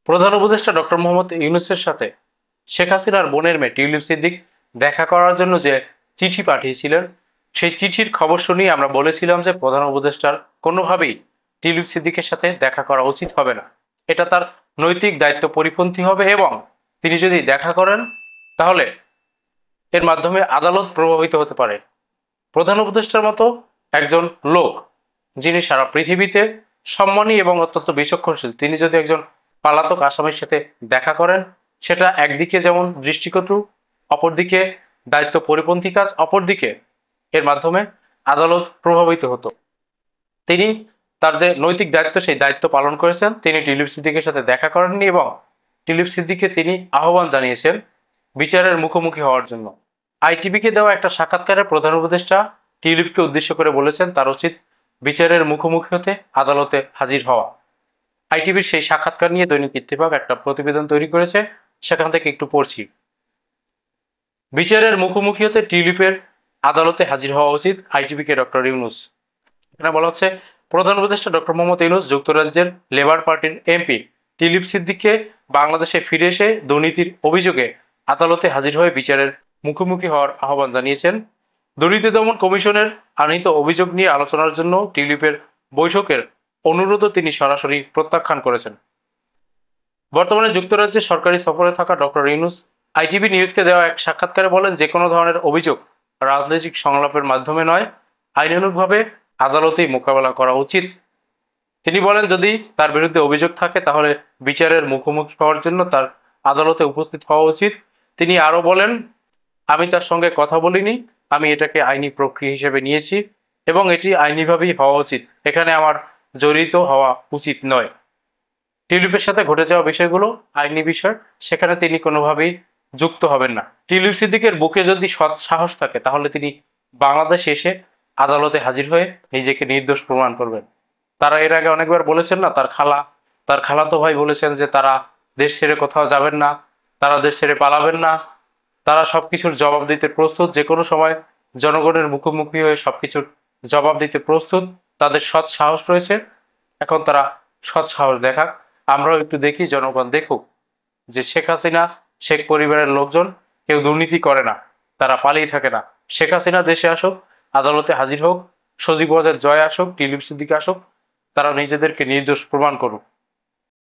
প্রধান উপদেষ্টা ডক্টর মোহাম্মদ ইউনূসের সাথে শেখ হাসিনার বোনের মেয়ে টিউলিপ সিদ্দিক দেখা করার জন্য যে চিঠি পাঠিয়েছিলেন, সেই চিঠির খবর শুনিয়ে আমরা বলেছিলাম যে প্রধান উপদেষ্টার কোনোভাবেই টিউলিপ সিদ্দিকের সাথে দেখা করা উচিত হবে না। এটা তার নৈতিক দায়িত্ব পরিপন্থী হবে এবং তিনি যদি দেখা করেন তাহলে এর মাধ্যমে আদালত প্রভাবিত হতে পারে। প্রধান উপদেষ্টার মতো একজন লোক, যিনি সারা পৃথিবীতে সম্মানী এবং অত্যন্ত বিচক্ষণশীল, তিনি যদি একজন পলাতক আসামির সাথে দেখা করেন, সেটা একদিকে যেমন দৃষ্টিকটু, অপরদিকে দায়িত্ব পরিপন্থী কাজ, অপরদিকে এর মাধ্যমে আদালত প্রভাবিত হতো। তিনি তার যে নৈতিক দায়িত্ব, সেই দায়িত্ব পালন করেছেন। তিনি টিউলিপ সিদ্দিকের সাথে দেখা করেননি এবং টিউলিপ সিদ্দিককে তিনি আহ্বান জানিয়েছেন বিচারের মুখোমুখি হওয়ার জন্য। আইটিভিকে দেওয়া একটা সাক্ষাৎকারে প্রধান উপদেষ্টা টিউলিপকে উদ্দেশ্য করে বলেছেন তার উচিত বিচারের মুখোমুখি হতে, আদালতে হাজির হওয়া। আইটিভির সেই সাক্ষাৎকার নিয়ে দৈনিক ইত্তেফাক একটা প্রতিবেদন তৈরি করেছে, সেখান থেকে একটু পড়ছি। বিচারের মুখোমুখি হতে টিউলিপের আদালতে হাজির হওয়া উচিত আইটিভিকে ডক্টর ইউনূস। এখানে বলা হচ্ছে প্রধান উপদেষ্টা ডক্টর মোহাম্মদ ইউনূস যুক্তরাজ্যের লেবার পার্টির এমপি টিউলিপ সিদ্দিককে বাংলাদেশে ফিরে এসে দুর্নীতির অভিযোগে আদালতে হাজির হয়ে বিচারের মুখোমুখি হওয়ার আহ্বান জানিয়েছেন। দুর্নীতি দমন কমিশনের আনিত অভিযোগ নিয়ে আলোচনার জন্য টিউলিপের বৈঠকের অনুরোধও তিনি সরাসরি প্রত্যাখ্যান করেছেন। বর্তমানে যুক্তরাজ্যে সরকারি সফরে থাকা ডক্টর ইউনূস আইটিভি নিউজকে দেওয়া এক সাক্ষাৎকারে বলেন, যে কোনো ধরনের অভিযোগ রাজনৈতিক সংলাপের মাধ্যমে নয়, আইনানুগভাবে আদালতেই মোকাবেলা করা উচিত। তিনি বলেন, যদি তার বিরুদ্ধে অভিযোগ থাকে তাহলে বিচারের মুখোমুখি হওয়ার জন্য তার আদালতে উপস্থিত হওয়া উচিত। তিনি আরো বলেন, আমি তার সঙ্গে কথা বলিনি, আমি এটাকে আইনি প্রক্রিয়া হিসেবে নিয়েছি এবং এটি আইনিভাবেই হওয়া উচিত, এখানে আমার জড়িত হওয়া উচিত নয়। টিউলিপের সাথে ঘটে যাওয়া বিষয়গুলো আইনি বিষয়, সেখানে তিনি কোনোভাবেই যুক্ত হবেন না। টিউলিপ সিদ্দিকের বুকে যদি সৎ সাহস থাকে তাহলে তিনি বাংলাদেশে এসে আদালতে হাজির হয়ে নিজেকে নির্দোষ প্রমাণ করবেন। তারা এর আগে অনেকবার বলেছেন না, তার খালাতো ভাই বলেছেন যে তারা দেশ ছেড়ে কোথাও যাবেন না, তারা দেশ ছেড়ে পালাবেন না, তারা সবকিছুর জবাব দিতে প্রস্তুত, যে কোনো সময় জনগণের মুখোমুখি হয়ে সবকিছুর জবাব দিতে প্রস্তুত, তাদের সৎ সাহস রয়েছে। এখন তারা সৎ সাহস দেখাক, আমরাও একটু দেখি, জনগণ দেখুক যে শেখ হাসিনা, শেখ পরিবারের লোকজন কেউ দুর্নীতি করে না, তারা পালিয়ে থাকে না। শেখ হাসিনা দেশে আসুক, আদালতে হাজির হোক, সজীব ওয়াজেদ জয় আসুক, টিউলিপ সিদ্দিক আসুক, তারা নিজেদেরকে নির্দোষ প্রমাণ করুক।